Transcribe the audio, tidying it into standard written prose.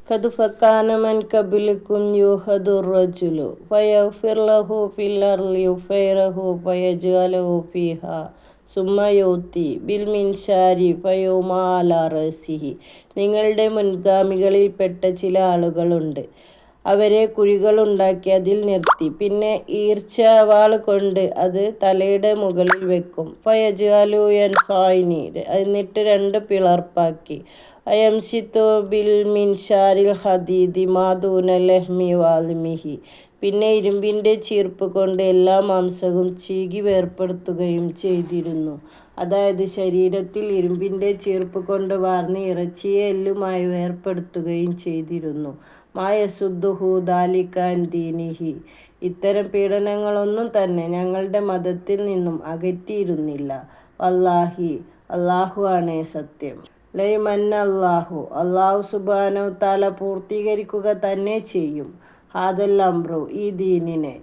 ഖദ് ഫക്കാന മൻ ഖബ്ലക്കും യൂഹദു റജുലു ഫയഗ്ഫിർ ലഹു ഫിൽ അർളി ഫയറഹു ഫയജ്അലഹു ഫീഹാ സുമ്മ യൗതി ബിൽ മിൻശാരി ഫയൗമാ അലാ റഅസിഹി. നിങ്ങളുടെ മുൻഗാമികളിൽപ്പെട്ട ചില ആളുകളുണ്ട്. അവരെ കുഴികളുണ്ടാക്കി അതിൽ നിർത്തി, പിന്നെ ഈർച്ചവാൾ കൊണ്ട് അത് തലയുടെ മുകളിൽ വെക്കും. ഫയജ്അലു യൻഫഅനി, എന്നിട്ട് രണ്ട് പിളർപ്പാക്കി. അയംശിതു ബിൽ മിൻശാരിൽ ഹദീദി മാ ദൂനൽ ലഹ്മി വഅദ്മിഹി, പിന്നെ ഇരുമ്പിന്റെ ചീർപ്പ് കൊണ്ട് എല്ലാ മാംസവും ചീകി വേർപെടുത്തുകയും ചെയ്തിരുന്നു. അതായത് ശരീരത്തിൽ ഇരുമ്പിന്റെ ചീർപ്പ് കൊണ്ട് വാർന്ന് ഇറച്ചിയെ എല്ലുമായി വേർപെടുത്തുകയും ചെയ്തിരുന്നു. മാ യസുദ്ദുഹു ദാലിക അൻ ദീനിഹി, ഇത്തരം പീഡനങ്ങളൊന്നും തന്നെ ഞങ്ങളുടെ മതത്തിൽ നിന്നും അകറ്റിയിരുന്നില്ല. വല്ലാഹി, അല്ലാഹു ആണേ സത്യം. ലയുമന്ന അല്ലാഹു, അല്ലാഹു സുബ്ഹാനഹു തആല പൂർത്തീകരിക്കുക തന്നെ ചെയ്യും. ഹാദൽ അംറു, ഈ ദീനിനെ.